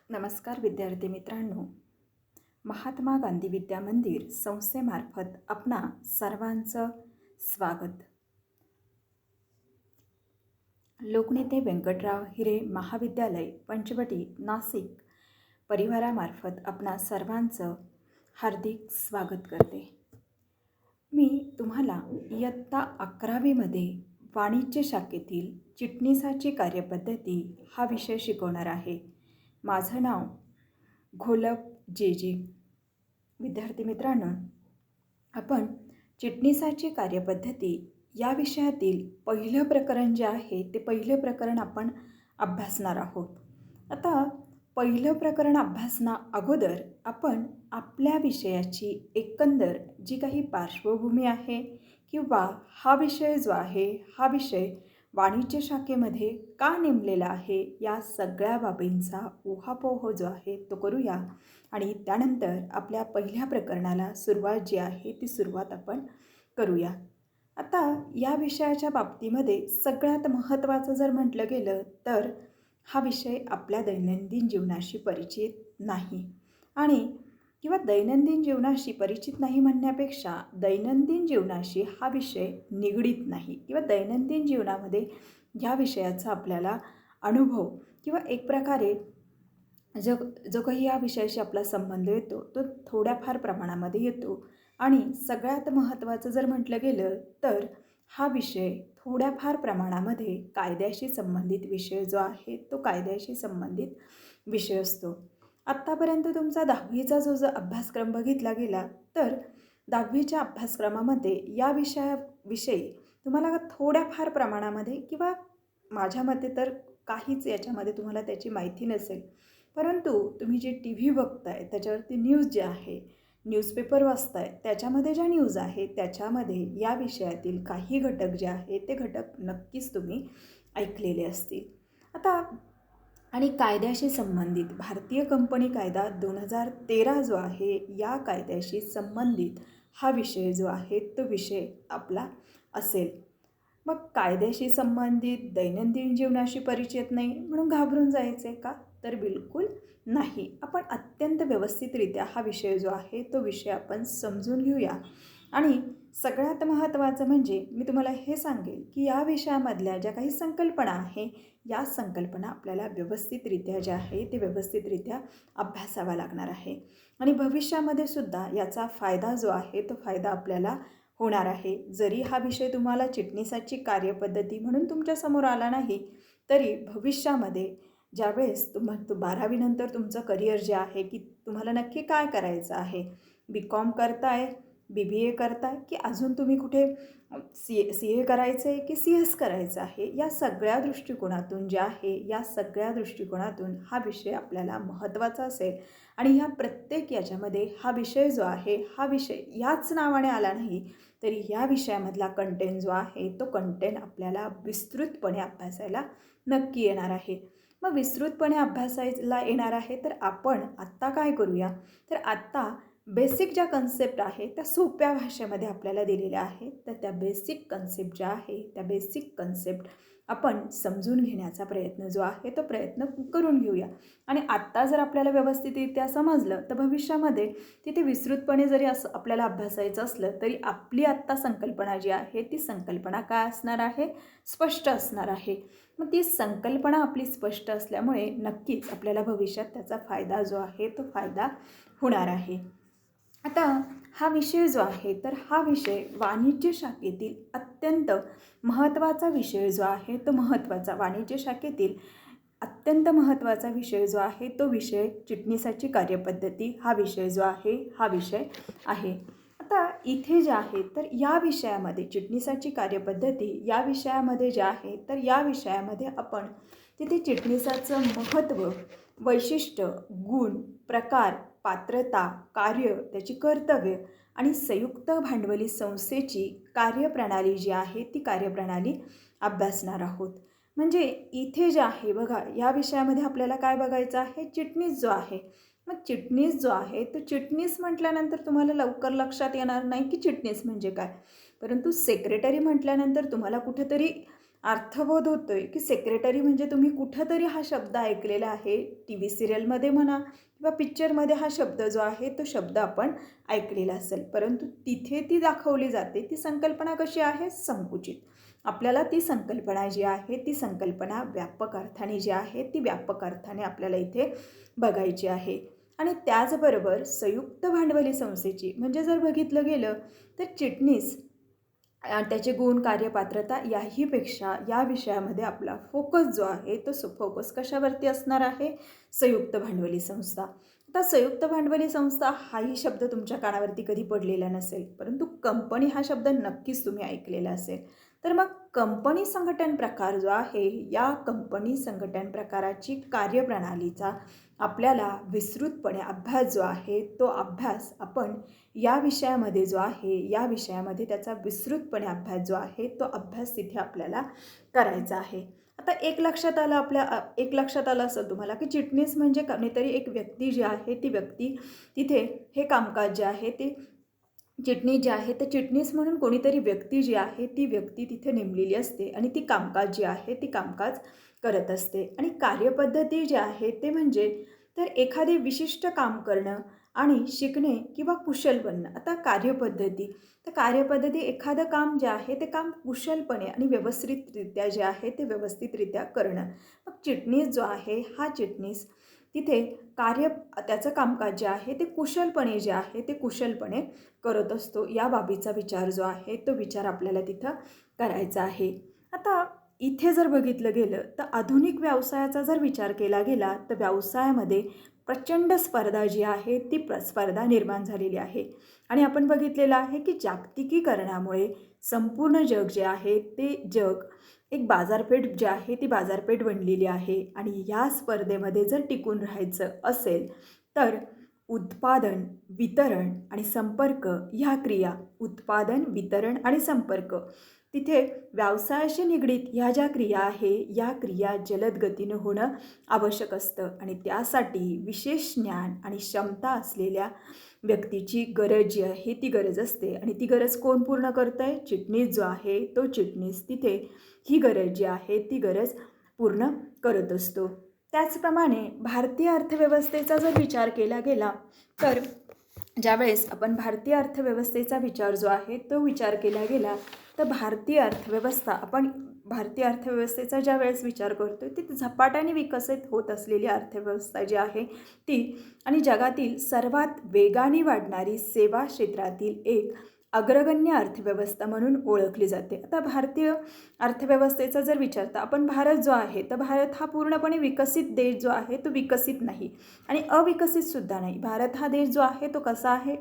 नमस्कार विद्यार्थी मित्रांनो. महात्मा गांधी विद्या मंदिर संस्थेमार्फत आपणा सर्वांचं स्वागत. लोकनेते व्यंकटराव हिरे महाविद्यालय पंचवटी नाशिक परिवारामार्फत आपणा सर्वांचं हार्दिक स्वागत करते. मी तुम्हाला इयत्ता 11वीमध्ये वाणिज्य शाखेतील चिटणीसाची कार्यपद्धती हा विषय शिकवणार आहे. माझं नाव घोलप जे. विद्यार्थी मित्रांनो, आपण चिटणीसाची कार्यपद्धती या विषयातील पहिलं प्रकरण जे आहे ते पहिलं प्रकरण आपण अभ्यासणार आहोत. आता पहिलं प्रकरण अभ्यासना अगोदर आपण आपल्या विषयाची एकंदर जी काही पार्श्वभूमी आहे किंवा हा विषय जो आहे हा विषय वाणिज्य शाखेमध्ये का नेमलेला आहे या सगळ्या बाबींचा उहापोह जो आहे तो करूया आणि त्यानंतर आपल्या पहिल्या प्रकरणाला सुरुवात जी आहे ती सुरुवात आपण करूया. आता या विषयाच्या बाबतीमध्ये सगळ्यात महत्त्वाचं जर म्हटलं गेलं तर हा विषय आपल्या दैनंदिन जीवनाशी परिचित नाही आणि किंवा दैनंदिन जीवनाशी परिचित नाही म्हणण्यापेक्षा दैनंदिन जीवनाशी हा विषय निगडीत नाही किंवा दैनंदिन जीवनामध्ये ह्या विषयाचा आपल्याला अनुभव किंवा एक प्रकारे जो काही या विषयाशी आपला संबंध येतो तो थोड्याफार प्रमाणामध्ये येतो. आणि सगळ्यात महत्त्वाचं जर म्हटलं गेलं तर हा विषय थोड्याफार प्रमाणामध्ये कायद्याशी संबंधित विषय जो आहे तो कायद्याशी संबंधित विषय असतो. आत्तापर्यंत तुमचा 10वीचा जो अभ्यासक्रम बघितला गेला तर 10वीच्या अभ्यासक्रमामध्ये या विषयी तुम्हाला थोड्याफार प्रमाणामध्ये किंवा माझ्या मते तर काहीच याच्यामध्ये तुम्हाला त्याची माहिती नसेल, परंतु तुम्ही जे TV बघताय त्याच्यावरती न्यूज जे आहे, न्यूजपेपर वाचताय त्याच्यामध्ये ज्या न्यूज आहे त्याच्यामध्ये या विषयातील काही घटक जे आहे ते घटक नक्कीच तुम्ही ऐकलेले असतील. आता आणि कायद्याशी संबंधित भारतीय कंपनी कायदा 2013 जो आहे या कायद्याशी संबंधित हा विषय जो आहे तो विषय आपला असेल. मग कायद्याशी संबंधित दैनंदिन जीवनाशी परिचित नाही म्हणून घाबरून जायचे का? तर बिलकुल नाही. आपण अत्यंत व्यवस्थितरित्या हा विषय जो आहे तो विषय आपण समजून घेऊया. आणि सगळ्यात महत्त्वाचं म्हणजे मी तुम्हाला हे सांगेल की या विषयामधल्या ज्या काही संकल्पना आहे या संकल्पना आपल्याला व्यवस्थितरित्या ज्या आहे ते व्यवस्थितरित्या अभ्यासावा लागणार आहे. आणि भविष्यामध्ये सुद्धा याचा फायदा जो आहे तो फायदा आपल्याला होणार आहे. जरी हा विषय तुम्हाला चिटणीसाची कार्यपद्धती म्हणून तुमच्यासमोर आला नाही तरी भविष्यामध्ये ज्यावेळेस 12वी नंतर तुमचं करिअर जे आहे की तुम्हाला नक्की काय करायचं आहे, BCom करताय, BBA करताय की अजून तुम्ही कुठे CA करायचं आहे की CS करायचं आहे, या सगळ्या दृष्टिकोनातून जे आहे या सगळ्या दृष्टिकोनातून हा विषय आपल्याला महत्त्वाचा असेल. आणि ह्या प्रत्येक याच्यामध्ये हा विषय जो आहे हा विषय याच नावाने आला नाही तरी या विषयामधला कंटेंट जो आहे तो कंटेंट आपल्याला विस्तृतपणे अभ्यासायला नक्की येणार आहे. मग विस्तृतपणे अभ्यासायला येणार आहे तर आपण आत्ता काय करूया तर आत्ता बेसिक ज्या कन्सेप्ट आहे त्या सोप्या भाषेमध्ये आपल्याला दिलेल्या आहेत तर त्या बेसिक कन्सेप्ट ज्या आहे त्या बेसिक कन्सेप्ट आपण समजून घेण्याचा प्रयत्न जो आहे तो प्रयत्न करून घेऊया. आणि आत्ता जर आपल्याला व्यवस्थितरित्या समजलं तर भविष्यामध्ये तिथे विस्तृतपणे जरी असं आपल्याला अभ्यासायचं असलं तरी आपली आत्ता संकल्पना जी आहे ती संकल्पना काय असणार आहे, स्पष्ट असणार आहे. मग ती संकल्पना आपली स्पष्ट असल्यामुळे नक्कीच आपल्याला भविष्यात त्याचा फायदा जो आहे तो फायदा होणार आहे. आता हा विषय जो आहे तर हा विषय वाणिज्य शाखेतील अत्यंत महत्त्वाचा विषय जो आहे तो महत्त्वाचा वाणिज्य शाखेतील अत्यंत महत्त्वाचा विषय जो आहे तो विषय चिटणीसाची कार्यपद्धती हा विषय जो आहे हा विषय आहे. आता इथे जे आहे तर या विषयामध्ये चिटणीसाची कार्यपद्धती या विषयामध्ये जे आहे तर या विषयामध्ये आपण तिथे चिटणीसाचं महत्त्व, वैशिष्ट्य, गुण, प्रकार, पात्रता, कार्य, त्याची कर्तव्य आणि संयुक्त भांडवली संस्थेची कार्यप्रणाली जी आहे ती कार्यप्रणाली अभ्यासणार आहोत. म्हणजे इथे जे आहे बघा या विषयामध्ये आपल्याला काय बघायचं आहे, चिटणीस जो आहे. मग चिटणीस जो आहे तो चिटणीस म्हटल्यानंतर तुम्हाला लवकर लक्षात येणार नाही की चिटणीस म्हणजे काय, परंतु सेक्रेटरी म्हटल्यानंतर तुम्हाला कुठेतरी अर्थबोध होतोय की सेक्रेटरी म्हणजे तुम्ही कुठंतरी हा शब्द ऐकलेला आहे, टी व्ही सिरियलमध्ये म्हणा किंवा पिक्चरमध्ये हा शब्द जो आहे तो शब्द आपण ऐकलेला असेल, परंतु तिथे ती दाखवली जाते ती संकल्पना कशी आहे, संकुचित. आपल्याला ती संकल्पना जी आहे ती संकल्पना व्यापक अर्थाने जी आहे ती व्यापक अर्थाने आपल्याला इथे बघायची आहे. आणि त्याचबरोबर संयुक्त भांडवली संस्थेची म्हणजे जर बघितलं गेलं तर चिटणीस त्याचे गुण, कार्यपात्रता याहीपेक्षा या विषयामध्ये आपला फोकस जो आहे तो फोकस कशावरती असणार आहे, संयुक्त भांडवली संस्था. आता संयुक्त भांडवली संस्था हाही शब्द तुमच्या कानावरती कधी पडलेला नसेल, परंतु कंपनी हा शब्द नक्कीच तुम्ही ऐकलेला असेल. तर मग कंपनी संघटन प्रकार जो आहे, या कंपनी संघटन प्रकाराची कार्यप्रणालीचा आपल्याला विस्तृतपणे अभ्यास जो आहे तो अभ्यास आपण या विषयामध्ये जो आहे या विषयामध्ये त्याचा विस्तृतपणे अभ्यास जो आहे तो अभ्यास तिथे आपल्याला करायचा आहे. आता एक लक्षात आलं असं तुम्हाला की चिटणीस म्हणजे कोणीतरी एक व्यक्ती जी आहे ती व्यक्ती तिथे हे कामकाज जे आहे ते चिटणीस जे आहे ते चिटणीस म्हणून कोणीतरी व्यक्ती जी आहे ती व्यक्ती तिथे नेमलेली असते आणि ती कामकाज जी आहे ती कामकाज करत असते. आणि कार्यपद्धती जी आहे ते म्हणजे तर एखादे विशिष्ट काम करणं आणि शिकणे किंवा कुशल बनणं. आता कार्यपद्धती एखादं काम जे आहे ते काम कुशलपणे आणि व्यवस्थितरित्या जे आहे ते व्यवस्थितरित्या करणं. मग चिटणीस जो आहे हा चिटणीस तिथे त्याचं कामकाज जे आहे ते कुशलपणे जे आहे ते कुशलपणे करत असतो. या बाबीचा विचार जो आहे तो विचार आपल्याला तिथं करायचा आहे. आता इथे जर बघितलं गेलं तर आधुनिक व्यवसायाचा जर विचार केला गेला तर व्यवसायामध्ये प्रचंड स्पर्धा जी आहे ती स्पर्धा निर्माण झालेली आहे. आणि आपण बघितलेलं आहे की जागतिकीकरणामुळे संपूर्ण जग जे आहे ते जग एक बाजारपेठ जी आहे ती बाजारपेठ बनलेली आहे. आणि या स्पर्धेमध्ये जर टिकून राहायचं असेल तर उत्पादन, वितरण आणि संपर्क ह्या क्रिया, उत्पादन, वितरण आणि संपर्क, तिथे व्यवसायाशी निगडीत ह्या ज्या क्रिया आहे या क्रिया जलद गतीनं होणं आवश्यक असतं. आणि त्यासाठी विशेष ज्ञान आणि क्षमता असलेल्या व्यक्तीची गरज जी आहे ती गरज असते. आणि ती गरज कोण पूर्ण करतं आहे, चिटणीस जो आहे तो चिटणीस तिथे ही गरज जी आहे ती गरज पूर्ण करत असतो. त्याचप्रमाणे भारतीय अर्थव्यवस्थेचा जर विचार केला गेला तर ज्यावेळेस आपण भारतीय अर्थव्यवस्थेचा विचार जो आहे तो विचार केला गेला तर भारतीय अर्थव्यवस्थेचा ज्या वेळेस विचार करतो ती झपाट्याने विकसित होत असलेली अर्थव्यवस्था जी आहे ती आणि जगातील सर्वात वेगाने वाढणारी सेवा क्षेत्रातील एक अग्रगण्य अर्थव्यवस्था म्हणून ओळखली जाते. आता भारतीय अर्थव्यवस्थेचा जर विचार तर आपण भारत जो आहे तर भारत हा पूर्णपणे विकसित देश जो आहे तो विकसित नाही आणि अविकसितसुद्धा नाही. भारत हा देश जो आहे तो कसा आहे,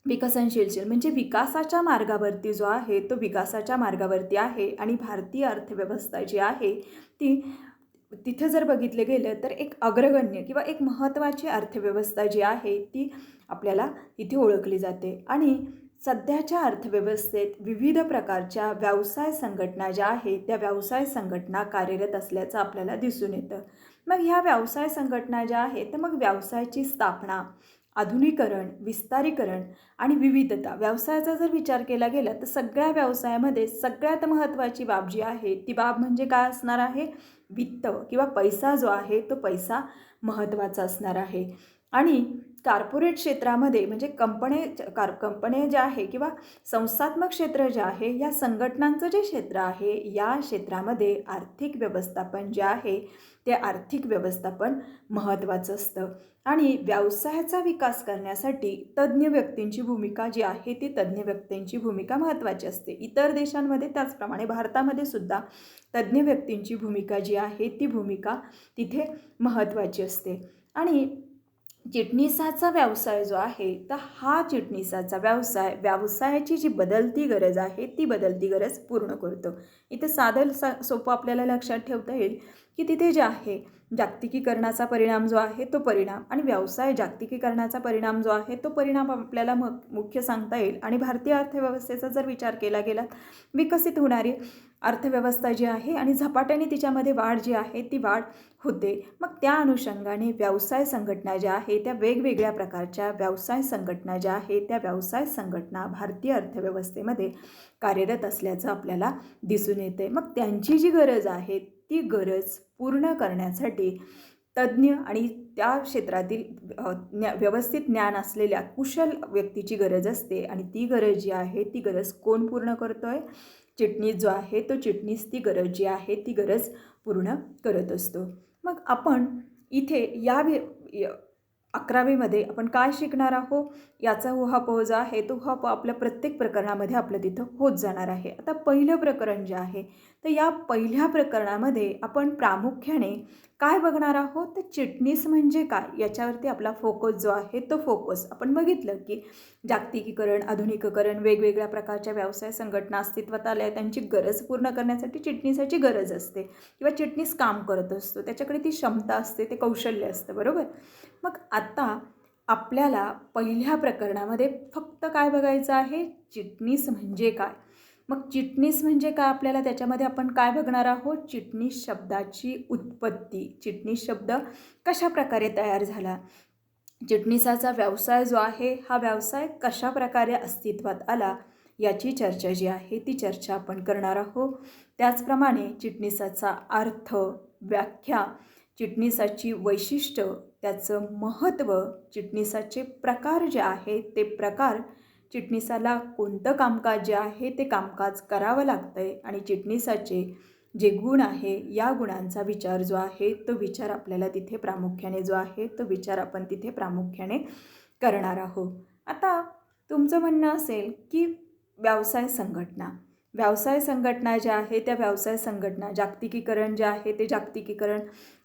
विकसनशील म्हणजे विकासाच्या मार्गावरती जो आहे तो विकासाच्या मार्गावरती आहे. आणि भारतीय अर्थव्यवस्था जी आहे ती तिथे जर बघितलं गेलं तर एक अग्रगण्य किंवा एक महत्त्वाची अर्थव्यवस्था जी आहे ती आपल्याला इथे ओळखली जाते. आणि सध्याच्या अर्थव्यवस्थेत विविध प्रकारच्या व्यवसाय संघटना ज्या आहेत त्या व्यवसाय संघटना कार्यरत असल्याचं आपल्याला दिसून येतं. मग ह्या व्यवसाय संघटना ज्या आहेत तर मग व्यवसायाची स्थापना, आधुनिकीकरण, विस्तारीकरण आणि विविधता, व्यवसायाचा जर विचार केला गेला तर सगळ्या व्यवसायामध्ये सगळ्यात महत्त्वाची बाब जी आहे ती बाब म्हणजे काय असणार आहे, वित्त किंवा पैसा जो आहे तो पैसा महत्त्वाचा असणार आहे. आणि कॉर्पोरेट क्षेत्रामध्ये म्हणजे कंपन्या ज्या आहे किंवा संस्थात्मक क्षेत्र जे आहे या संघटनांचं जे क्षेत्र आहे या क्षेत्रामध्ये आर्थिक व्यवस्थापन जे आहे ते आर्थिक व्यवस्थापन महत्त्वाचं असतं. आणि व्यवसायाचा विकास करण्यासाठी तज्ज्ञ व्यक्तींची भूमिका जी आहे ती तज्ज्ञ व्यक्तींची भूमिका महत्त्वाची असते. इतर देशांमध्ये त्याचप्रमाणे भारतामध्ये सुद्धा तज्ज्ञ व्यक्तींची भूमिका जी आहे ती भूमिका तिथे महत्त्वाची असते. आणि चिटणीसाचा व्यवसाय जो आहे तर हा चिटणीसाचा व्यवसायाची जी बदलती गरज आहे ती बदलती गरज पूर्ण करतो. इथे सोपं आपल्याला लक्षात ठेवता येईल की तिथे जे आहे जागतिकीकरणाचा परिणाम जो आहे तो परिणाम आणि व्यवसाय जागतिकीकरणाचा परिणाम जो आहे तो परिणाम आपल्याला मुख्य सांगता येईल. आणि भारतीय अर्थव्यवस्थेचा जर विचार केला गेला, विकसित होणारी अर्थव्यवस्था जी आहे आणि झपाट्याने तिच्यामध्ये वाढ जी आहे ती वाढ होते. मग त्या अनुषंगाने व्यवसाय संघटना ज्या आहे त्या वेगवेगळ्या प्रकारच्या व्यवसाय संघटना ज्या आहे त्या व्यवसाय संघटना भारतीय अर्थव्यवस्थेमध्ये कार्यरत असल्याचं आपल्याला दिसून येते. मग त्यांची जी गरज आहे ती गरज पूर्ण करण्यासाठी तज्ज्ञ आणि त्या क्षेत्रातील व्यवस्थित ज्ञान असलेल्या कुशल व्यक्तीची गरज असते. आणि ती गरज जी आहे ती गरज कोण पूर्ण करतोय? चिटणीस जो आहे तो चिटणीस ती गरज जी आहे ती गरज पूर्ण करत असतो. मग आपण इथे या 11वीमध्ये आपण काय शिकणार आहोत याचा उहापोह जो आहे तो उहापोह आपल्या प्रत्येक प्रकरणामध्ये आपलं तिथं होत जाणार आहे. आता पहिलं प्रकरण जे आहे तर या पहिल्या प्रकरणामध्ये आपण प्रामुख्याने काय बघणार आहोत तर चिटणीस म्हणजे काय याच्यावरती आपला फोकस जो आहे तो फोकस. आपण बघितलं की जागतिकीकरण, आधुनिकीकरण, वेगवेगळ्या प्रकारच्या व्यवसाय संघटना अस्तित्वात आल्या, त्यांची गरज पूर्ण करण्यासाठी चिटणीसाची गरज असते किंवा चिटणीस काम करत असतो, त्याच्याकडे ती क्षमता असते, ते कौशल्य असतं, बरोबर. मग आता आपल्याला पहिल्या प्रकरणामध्ये फक्त काय बघायचं आहे? चिटणीस म्हणजे काय. मग चिटणीस म्हणजे काय आपल्याला त्याच्यामध्ये आपण काय बघणार आहोत? चिटणीस शब्दाची उत्पत्ती. चिटणीस शब्द कशा प्रकारे तयार झाला, चिटणीसाचा व्यवसाय जो आहे हा व्यवसाय कशा प्रकारे अस्तित्वात आला याची चर्चा जी आहे ती चर्चा आपण करणार आहोत. त्याचप्रमाणे चिटणीसाचा अर्थ, व्याख्या, चिटणीसाची वैशिष्ट्य, त्याचं महत्त्व, चिटणीसाचे प्रकार जे आहे ते प्रकार, चिटणीसाला कोणतं कामकाज जे आहे ते कामकाज करावं लागतंय आणि चिटणीसाचे जे गुण आहे या गुणांचा विचार जो आहे तो विचार आपल्याला तिथे प्रामुख्याने जो आहे तो विचार आपण तिथे प्रामुख्याने करणार आहोत. आता तुमचं म्हणणं असेल की व्यवसाय संघटना ज्या आहे त्या व्यवसाय संघटना, जागतिकीकरण जे आहे ते जागतिकीकरण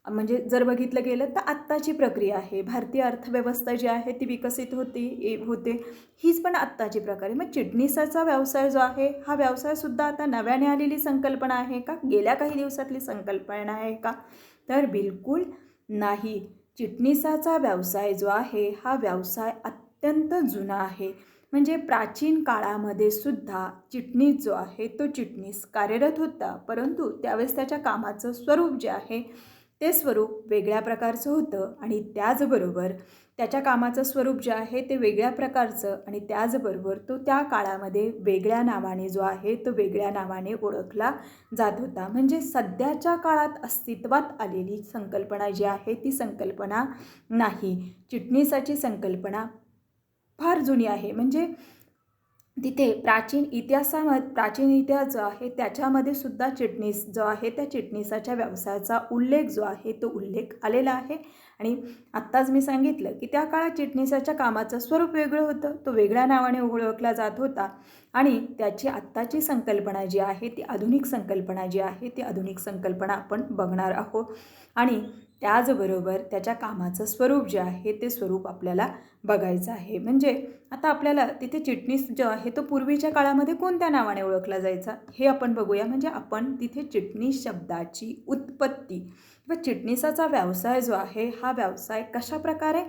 म्हणजे जर बघितलं गेलं तर आत्ताची प्रक्रिया आहे. भारतीय अर्थव्यवस्था जी आहे ती विकसित होते हीच पण आत्ताची प्रकारे. मग चिटणीसाचा व्यवसाय जो आहे हा व्यवसायसुद्धा आता नव्याने आलेली संकल्पना आहे का? गेल्या काही दिवसातली संकल्पना आहे का? तर बिलकुल नाही. चिटणीसाचा व्यवसाय जो आहे हा व्यवसाय अत्यंत जुना आहे. म्हणजे प्राचीन काळामध्ये सुद्धा चिटणीस जो आहे तो चिटणीस कार्यरत होता, परंतु त्यावेळेस त्याच्या कामाचं स्वरूप जे आहे ते स्वरूप वेगळ्या प्रकारचं होतं आणि त्याचबरोबर त्याच्या कामाचं स्वरूप जे आहे ते वेगळ्या प्रकारचं आणि त्याचबरोबर तो त्या काळामध्ये वेगळ्या नावाने जो आहे तो वेगळ्या नावाने ओळखला जात होता. म्हणजे सध्याच्या काळात अस्तित्वात आलेली संकल्पना जी आहे ती संकल्पना नाही. चिटणीसाची संकल्पना फार जुनी आहे. म्हणजे तिथे प्राचीन इतिहास जो आहे त्याच्यामध्ये सुद्धा चिटणीस जो आहे त्या चिटणीसाच्या व्यवसायाचा उल्लेख जो आहे तो उल्लेख आलेला आहे. आणि आत्ताच मी सांगितलं की त्या काळात चिटणीसाच्या कामाचं स्वरूप वेगळं होतं, तो वेगळ्या नावाने ओळखला जात होता आणि त्याची आत्ताची संकल्पना जी आहे ती आधुनिक संकल्पना जी आहे ती आधुनिक संकल्पना आपण बघणार आहोत. आणि त्याचबरोबर त्याच्या कामाचं स्वरूप जे आहे ते स्वरूप आपल्याला बघायचं आहे. म्हणजे आता आपल्याला तिथे चिटणीस जो आहे तो पूर्वीच्या काळामध्ये कोणत्या नावाने ओळखला जायचा हे आपण बघूया. म्हणजे आपण तिथे चिटणीस शब्दाची उत्पत्ती व चिटणीसाचा व्यवसाय जो आहे हा व्यवसाय कशा प्रकारे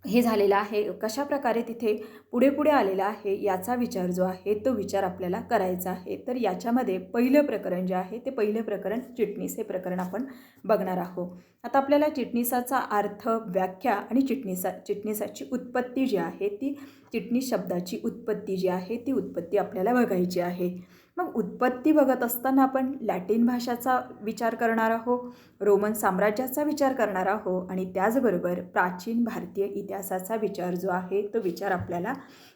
हे झालेला आहे, कशा प्रकारे तिथे पुढे आलेला आहे याचा विचार जो आहे तो विचार आपल्याला करायचा आहे. तर याच्यामध्ये पहिलं प्रकरण जे आहे ते पहिलं प्रकरण चिटणीस हे प्रकरण आपण बघणार आहोत. आता आपल्याला चिटणीसाचा अर्थ, व्याख्या आणि चिटणीसाची उत्पत्ती जी आहे ती चिटणीस शब्दाची उत्पत्ती जी आहे ती उत्पत्ती आपल्याला बघायची आहे. मग उत्पत्ती बघत असताना आपण लॅटिन भाषाचा विचार करणार आहोत, रोमन साम्राज्याचा विचार करणार आहोत आणि त्याचबरोबर प्राचीन भारतीय इतिहासाचा विचार जो आहे तो विचार आपल्याला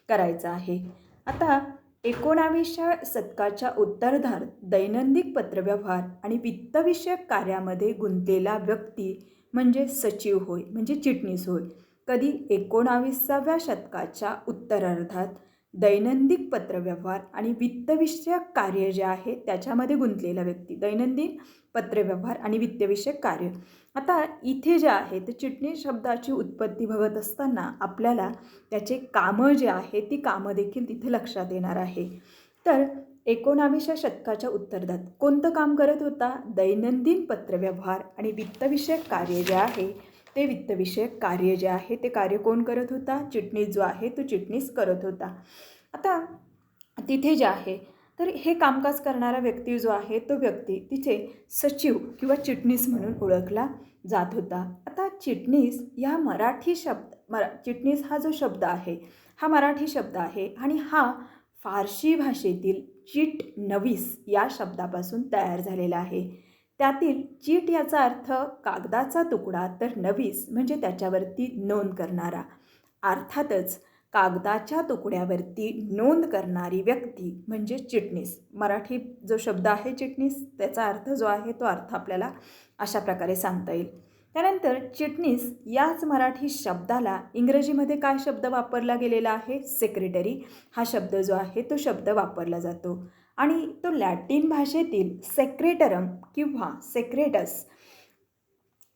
करायचा आहे. आता 19व्या शतकाच्या उत्तरार्धात दैनंदिन पत्रव्यवहार आणि वित्तविषयक कार्यामध्ये गुंतलेला व्यक्ती म्हणजे सचिव होय, म्हणजे चिटणीस होय. कधी 19व्या शतकाच्या उत्तरार्धात दैनंदिन पत्रव्यवहार आणि वित्तविषयक कार्य जे आहे त्याच्यामध्ये गुंतलेला व्यक्ती, दैनंदिन पत्रव्यवहार आणि वित्तविषयक कार्य. आता इथे जे आहे ते चिटणीस शब्दाची उत्पत्ती बघत असताना आपल्याला त्याचे कामं जे आहे ती कामं देखील तिथे लक्षात येणार आहे. तर 19व्या शतकाच्या उत्तरार्धात कोणतं काम करत होता? दैनंदिन पत्रव्यवहार आणि वित्तविषयक कार्य जे आहे ते वित्तविषयक कार्य जे आहे ते कार्य कोण करत होता? चिटणीस जो आहे तो चिटणीस करत होता. आता तिथे जे आहे तर हे कामकाज करणारा व्यक्ती जो आहे तो व्यक्ती तिथे सचिव किंवा चिटणीस म्हणून ओळखला जात होता. आता चिटणीस या मराठी चिटणीस हा जो शब्द आहे हा मराठी शब्द आहे आणि हा फारसी भाषेतील चिट नवीस या शब्दापासून तयार झालेला आहे. त्यातील चिट याचा अर्थ कागदाचा तुकडा, तर नवीस म्हणजे त्याच्यावरती नोंद करणारा. अर्थातच कागदाच्या तुकड्यावरती नोंद करणारी व्यक्ती म्हणजे चिटणीस. मराठी जो शब्द आहे चिटणीस त्याचा अर्थ जो आहे तो अर्थ आपल्याला अशा प्रकारे सांगता येईल. त्यानंतर चिटणीस याच मराठी शब्दाला इंग्रजीमध्ये काय शब्द वापरला गेलेला आहे? सेक्रेटरी हा शब्द जो आहे तो शब्द वापरला जातो आणि तो लॅटिन भाषेतील सेक्रेटरम किंवा सेक्रेटस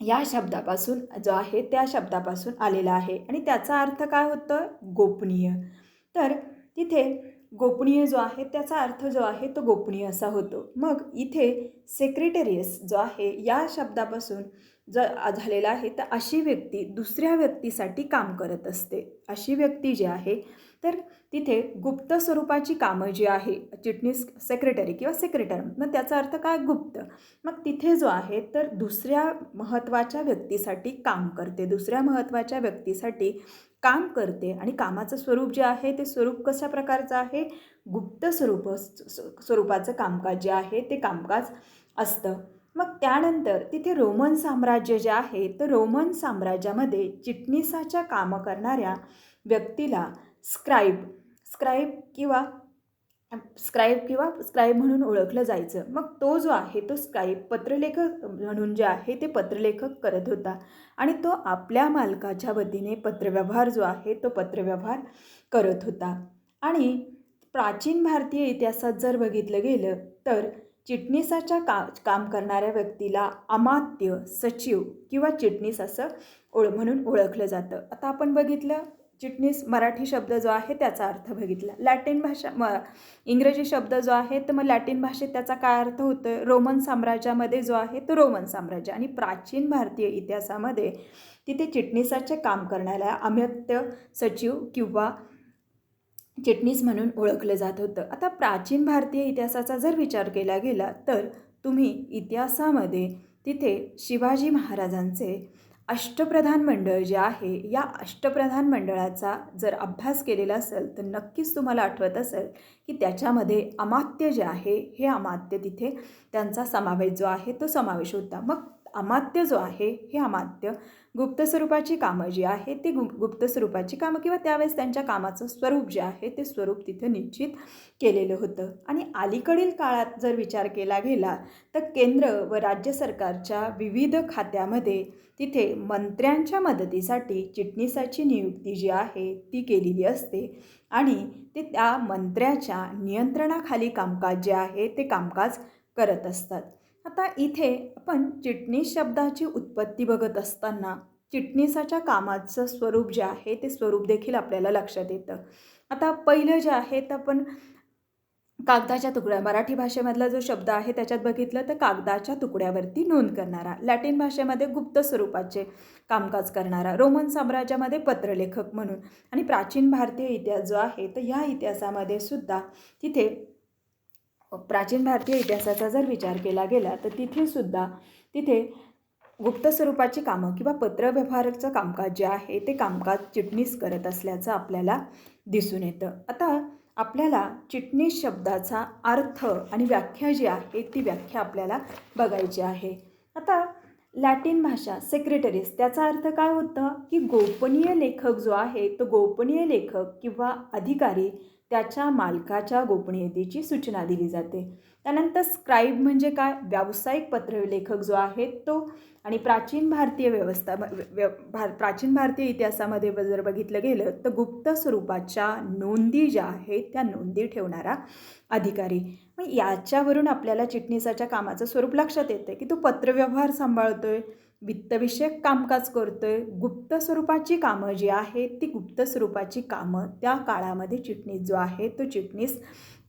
या शब्दापासून जो आहे त्या शब्दापासून आलेला आहे आणि त्याचा अर्थ काय होतं? गोपनीय. तर तिथे गोपनीय जो आहे त्याचा अर्थ जो आहे तो गोपनीय असा होतो. मग इथे सेक्रेटरियस जो आहे या शब्दापासून झालेला आहे, तर अशी व्यक्ती दुसऱ्या व्यक्तीसाठी काम करत असते. अशी व्यक्ती जी आहे तर तिथे गुप्त स्वरूपाची कामं जी आहे चिटणीस सेक्रेटरी किंवा सेक्रेटर, मग त्याचा अर्थ काय? गुप्त. मग तिथे जो आहे तर दुसऱ्या महत्त्वाच्या व्यक्तीसाठी काम करते, दुसऱ्या महत्त्वाच्या व्यक्तीसाठी काम करते आणि कामाचं स्वरूप जे आहे ते स्वरूप कशा प्रकारचं आहे? गुप्त स्वरूपाचं कामकाज जे आहे ते कामकाज असतं. मग त्यानंतर तिथे रोमन साम्राज्य जे आहे तर रोमन साम्राज्यामध्ये चिटणीसाच्या कामं करणाऱ्या व्यक्तीला स्क्राईब स्क्राईब म्हणून ओळखलं जायचं. मग तो जो आहे तो स्क्राईब पत्रलेखक म्हणून जे आहे ते पत्रलेखक करत होता आणि तो आपल्या मालकाच्या वतीने पत्रव्यवहार जो आहे तो पत्रव्यवहार करत होता. आणि प्राचीन भारतीय इतिहासात जर बघितलं गेलं तर चिटणीसाच्या काम करणाऱ्या व्यक्तीला अमात्य, सचिव किंवा चिटणीस असं म्हणून ओळखलं जातं. आता आपण बघितलं चिटणीस मराठी शब्द जो आहे त्याचा अर्थ बघितला. इंग्रजी शब्द जो आहे तर मग लॅटिन भाषेत त्याचा काय अर्थ होतो? रोमन साम्राज्यामध्ये जो आहे तो रोमन साम्राज्य. आणि प्राचीन भारतीय इतिहासामध्ये तिथे चिटणीसाचे काम करण्याला अमात्य, सचिव किंवा चिटणीस म्हणून ओळखलं जात होतं. आता प्राचीन भारतीय इतिहासाचा जर विचार केला गेला तर तुम्ही इतिहासामध्ये तिथे शिवाजी महाराजांचे अष्टप्रधान मंडळ जे आहे या अष्टप्रधान मंडळाचा जर अभ्यास केलेला असेल तर नक्कीच तुम्हाला आठवत असेल की त्याच्यामध्ये अमात्य जे आहे हे अमात्य तिथे त्यांचा समावेश जो आहे तो समावेश होता. मग अमात्य जो आहे हे अमात्य गुप्त स्वरूपाची कामं जी आहे ते गुप्त स्वरूपाची कामं किंवा त्यावेळेस त्यांच्या कामाचं स्वरूप जे आहे ते स्वरूप तिथे निश्चित केलेलं होतं. आणि अलीकडील काळात जर विचार केला गेला तर केंद्र व राज्य सरकारच्या विविध खात्यामध्ये तिथे मंत्र्यांच्या मदतीसाठी चिटणीसाची नियुक्ती जी आहे ती केलेली असते आणि ते त्या मंत्र्याच्या नियंत्रणाखाली कामकाज जे आहे ते कामकाज करत असतात. आता इथे आपण चिटणीस शब्दाची उत्पत्ती बघत असताना चिटणीसाच्या कामाचं स्वरूप जे आहे ते स्वरूप देखील आपल्याला लक्षात येतं. आता पहिलं जे आहे तर आपण कागदाच्या तुकड्या, मराठी भाषेमधला जो शब्द आहे त्याच्यात बघितलं तर कागदाच्या तुकड्यावरती नोंद करणारा, लॅटिन भाषेमध्ये गुप्त स्वरूपाचे कामकाज करणारा, रोमन साम्राज्यामध्ये पत्रलेखक म्हणून. आणि प्राचीन भारतीय इतिहास जो आहे तर ह्या इतिहासामध्ये सुद्धा तिथे प्राचीन भारतीय इतिहासाचा जर विचार केला गेला तर तिथे गुप्त स्वरूपाची कामं किंवा पत्रव्यवहाराचं कामकाज जे आहे ते कामकाज चिटणीस करत असल्याचं आपल्याला दिसून येतं. आता आपल्याला चिटणीस शब्दाचा अर्थ आणि व्याख्या जी आहे ती व्याख्या आपल्याला बघायची आहे. आता लॅटिन भाषा सेक्रेटरीस त्याचा अर्थ काय होतं की गोपनीय लेखक जो आहे तो गोपनीय लेखक किंवा अधिकारी त्याच्या मालकाच्या गोपनीयतेची सूचना दिली जाते. त्यानंतर स्क्राईब म्हणजे काय? व्यावसायिक पत्रलेखक जो आहे तो. आणि प्राचीन भारतीय इतिहासामध्ये जर बघितलं गेलं तर गुप्त स्वरूपाच्या नोंदी ज्या आहेत त्या नोंदी ठेवणारा अधिकारी. मग याच्यावरून आपल्याला चिटणीसाच्या कामाचं स्वरूप लक्षात येतं की तो पत्रव्यवहार सांभाळतोय, वित्तविषयक कामकाज करतोय, गुप्त स्वरूपाची कामं जी आहेत ती गुप्त स्वरूपाची कामं त्या काळामध्ये चिटणीस जो आहे तो चिटणीस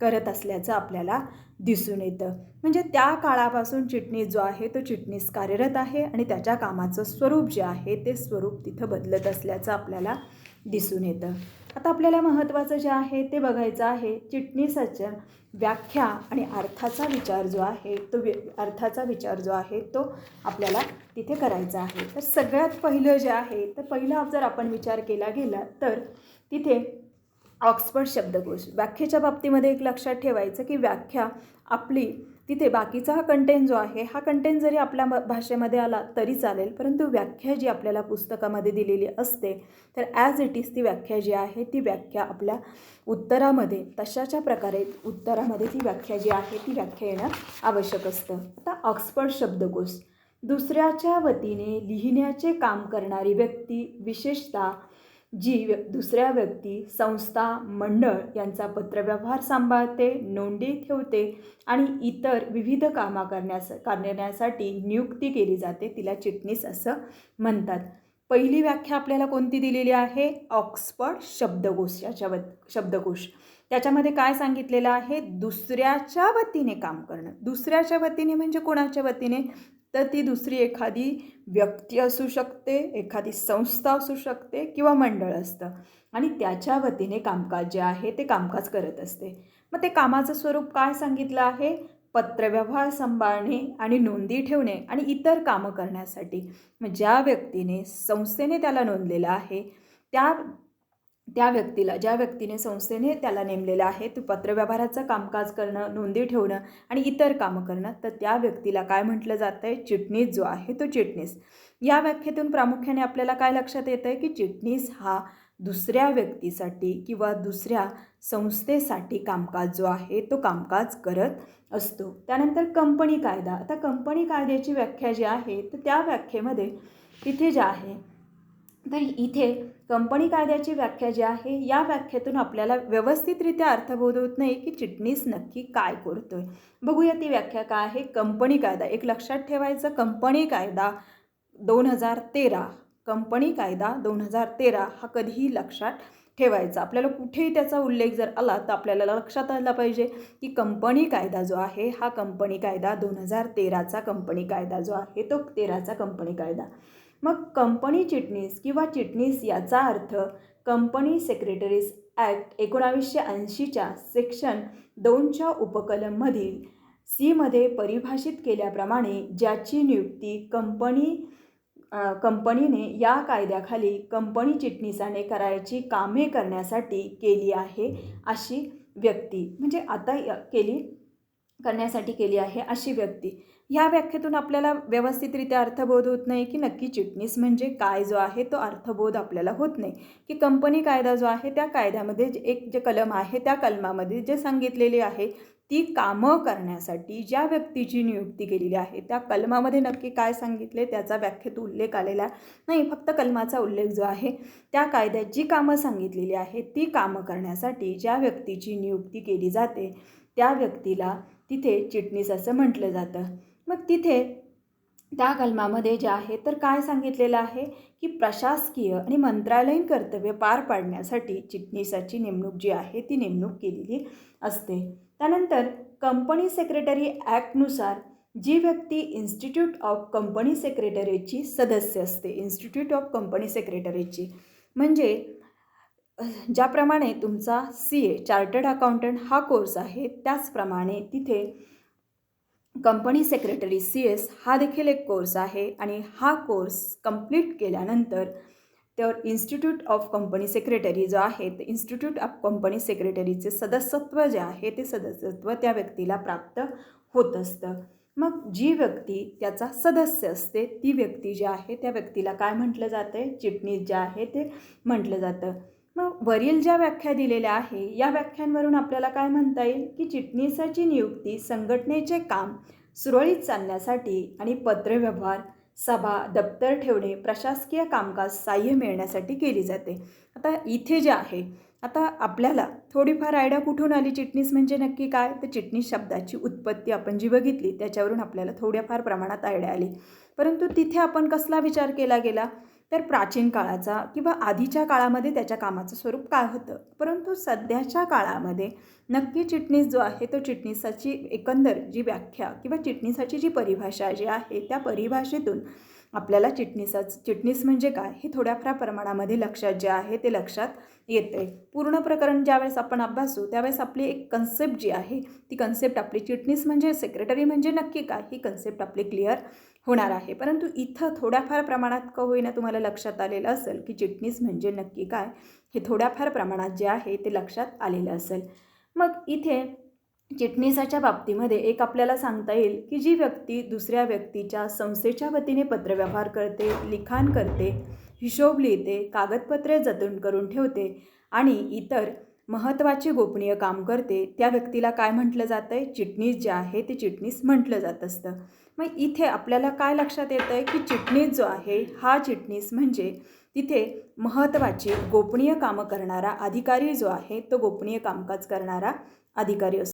करत असल्याचं आपल्याला दिसून येतं. म्हणजे त्या काळापासून चिटणीस जो आहे तो चिटणीस कार्यरत आहे आणि त्याच्या कामाचं स्वरूप जे आहे ते स्वरूप तिथं बदलत असल्याचं आपल्याला दिसून येतं. आता आपल्याला महत्त्वाचं जे आहे ते बघायचं आहे चिटणीसाच्या व्याख्या आणि अर्थाचा विचार जो आहे जो आहे तो आपल्याला तिथे करायचा आहे. तर सगळ्यात पहिलं जे आहे तर पहिला जर आपण विचार केला गेला तर तिथे ऑक्सफर्ड शब्दकोश व्याख्येच्या बाबतीमध्ये एक लक्षात ठेवायचं की व्याख्या आपली तिथे बाकीचा हा कंटेंट जो आहे हा कंटेंट जरी आपल्या भाषेमध्ये आला तरी चालेल, परंतु व्याख्या जी आपल्याला पुस्तकामध्ये दिलेली असते तर ॲज इट इज ती व्याख्या जी आहे ती व्याख्या आपल्या उत्तरामध्ये तशाच्या प्रकारे उत्तरामध्ये ती व्याख्या जी आहे ती व्याख्या येणं आवश्यक असतं. आता ऑक्सफर्ड शब्दकोश दुसऱ्याच्या वतीने लिहिण्याचे काम करणारी व्यक्ती, विशेषतः जी दुसऱ्या व्यक्ती, संस्था, मंडळ यांचा पत्रव्यवहार सांभाळते, नोंदी ठेवते आणि इतर विविध कामं करण्यासाठी नियुक्ती केली जाते तिला चिटणीस असं म्हणतात. पहिली व्याख्या आपल्याला कोणती दिलेली आहे? ऑक्सफर्ड शब्दकोश. त्याच्यामध्ये काय सांगितलेलं आहे? दुसऱ्याच्या वतीने काम करणं. दुसऱ्याच्या वतीने म्हणजे कोणाच्या वतीने? तर ती दुसरी एखादी व्यक्ती असू शकते, एखादी संस्था असू शकते किंवा मंडळ असतं आणि त्याच्या वतीने कामकाज जे आहे ते कामकाज करत असते. मग ते कामाचं स्वरूप काय सांगितलं आहे? पत्रव्यवहार सांभाळणे आणि नोंदी ठेवणे आणि इतर कामं करण्यासाठी. मग ज्या व्यक्तीने संस्थेने त्याला नोंदलेलं आहे त्या व्यक्तीला, ज्या व्यक्तीने संस्थेने त्याला नेमलेलं आहे ते पत्रव्यवहाराचं कामकाज करणं, नोंदी ठेवणं आणि इतर कामं करणं, तर त्या व्यक्तीला काय म्हटलं जातं आहे? चिटणीस जो आहे तो चिटणीस. या व्याख्येतून प्रामुख्याने आपल्याला काय लक्षात येतं आहे की चिटणीस हा दुसऱ्या व्यक्तीसाठी किंवा दुसऱ्या संस्थेसाठी कामकाज जो आहे तो कामकाज करत असतो. त्यानंतर कंपनी कायदा. आता कंपनी कायद्याची व्याख्या जी आहे तर त्या व्याख्येमध्ये तिथे जे आहे तर इथे कंपनी कायद्याची व्याख्या जी आहे या व्याख्येतून आपल्याला व्यवस्थितरित्या अर्थबोध होत नाही की चिटणीस नक्की काय करतोय. बघूया ती व्याख्या काय आहे. कंपनी कायदा, एक लक्षात ठेवायचं, कंपनी कायदा 2013, कंपनी कायदा 2013 हा कधीही लक्षात ठेवायचा. आपल्याला कुठेही त्याचा उल्लेख जर आला तर आपल्याला लक्षात आला पाहिजे की कंपनी कायदा जो आहे हा कंपनी कायदा 2013चा कंपनी कायदा जो आहे तो 13चा कंपनी कायदा. मग कंपनी चिटणीस किंवा चिटणीस याचा अर्थ कंपनी सेक्रेटरीज ॲक्ट 1980च्या सेक्शन 2च्या उपकलममधील सीमध्ये परिभाषित केल्याप्रमाणे ज्याची नियुक्ती कंपनीने या कायद्याखाली कंपनी चिटणीसाने करायची कामे करण्यासाठी केली आहे अशी व्यक्ती, म्हणजे आता करण्यासाठी केली आहे अशी व्यक्ती. ह्या व्याख्येतून आपल्याला व्यवस्थितरित्या अर्थबोध होत नाही की नक्की चिटणीस म्हणजे काय जो आहे तो अर्थबोध आपल्याला होत नाही. की कंपनी कायदा जो आहे त्या कायद्यामध्ये एक जे कलम आहे त्या कलमामध्ये जे सांगितलेले आहे ती कामं करण्यासाठी ज्या व्यक्तीची नियुक्ती केलेली आहे त्या कलमामध्ये नक्की काय सांगितले त्याचा व्याख्येत उल्लेख आलेला नाही. फक्त कलमाचा उल्लेख जो आहे त्या कायद्यात जी कामं सांगितलेली आहे ती कामं करण्यासाठी ज्या व्यक्तीची नियुक्ती केली जाते त्या व्यक्तीला तिथे चिटणीस असं म्हटलं जातं. मग तिथे त्या कलमामध्ये जे आहे तर काय सांगितलेलं आहे की प्रशासकीय आणि मंत्रालयीन कर्तव्य पार पाडण्यासाठी चिटणीसाची नेमणूक जी आहे ती नेमणूक केलेली असते. त्यानंतर कंपनी सेक्रेटरी ॲक्टनुसार जी व्यक्ती इन्स्टिट्यूट ऑफ कंपनी सेक्रेटरीची सदस्य असते, इन्स्टिट्यूट ऑफ कंपनी सेक्रेटरीची म्हणजे ज्याप्रमाणे तुमचा CA चार्टर्ड अकाउंटंट हा कोर्स आहे त्याचप्रमाणे तिथे कंपनी सेक्रेटरी CS हा देखील एक कोर्स आहे आणि हा कोर्स कंप्लीट केल्यानंतर तर इन्स्टिट्यूट ऑफ कंपनी सेक्रेटरी जो आहे ते इन्स्टिट्यूट ऑफ कंपनी सेक्रेटरीचे सदस्यत्व जे आहे ते सदस्यत्व त्या व्यक्तीला प्राप्त होत असतं. मग जी व्यक्ती त्याचा सदस्य असते ती व्यक्ती जी आहे त्या व्यक्तीला काय म्हटलं जातं आहे? चिटणीस जे आहे ते म्हटलं जातं. मग वरील ज्या व्याख्या दिलेल्या आहे या व्याख्यांवरून आपल्याला काय म्हणता येईल की चिटणीसाची नियुक्ती संघटनेचे काम सुरळीत चालण्यासाठी आणि पत्रव्यवहार, सभा, दप्तर ठेवणे, प्रशासकीय कामकाज साह्य मिळण्यासाठी केली जाते. आता इथे जे आहे आता आपल्याला थोडीफार आयडिया कुठून आली चिटणीस म्हणजे नक्की काय, तर चिटणीस शब्दाची उत्पत्ती आपण जी बघितली त्याच्यावरून आपल्याला थोड्याफार प्रमाणात आयडिया आली. परंतु तिथे आपण कसला विचार केला गेला, तर प्राचीन काळाचा किंवा आधीच्या काळामध्ये त्याच्या कामाचं स्वरूप काय होतं. परंतु सध्याच्या काळामध्ये नक्की चिटणीस जो आहे तो चिटणीसाची एकंदर जी व्याख्या किंवा चिटणीसाची जी परिभाषा जी आहे त्या परिभाषेतून आपल्याला चिटणीस म्हणजे काय हे थोड्याफार प्रमाणामध्ये लक्षात जे आहे ते लक्षात येते. पूर्ण प्रकरण ज्यावेळेस आपण अभ्यासू त्यावेळेस आपली एक कन्सेप्ट जी आहे ती कन्सेप्ट आपली चिटणीस म्हणजे सेक्रेटरी म्हणजे नक्की काय ही कन्सेप्ट आपली क्लिअर होणार आहे. परंतु इथं थोड्याफार प्रमाणात का होईना तुम्हाला लक्षात आलेलं असेल की चिटणीस म्हणजे नक्की काय हे थोड्याफार प्रमाणात जे आहे ते लक्षात आलेलं असेल. मग इथे चिटणीसाच्या बाबतीमध्ये एक आपल्याला सांगता येईल की जी व्यक्ती दुसऱ्या व्यक्तीच्या संस्थेच्या वतीने पत्रव्यवहार करते, लिखाण करते, हिशोब लिहिते, कागदपत्रे जतन करून ठेवते आणि इतर महत्त्वाचे गोपनीय काम करते, त्या व्यक्तीला काय म्हटलं जातं आहे, चिटणीस जे आहे ते चिटणीस म्हटलं जात असतं. मग इथे आपल्याला काय लक्षात येतं आहे की चिटणीस जो आहे हा चिटणीस म्हणजे तिथे महत्त्वाची गोपनीय कामं करणारा अधिकारी जो आहे तो गोपनीय कामकाज करणारा अधिकारी असतो.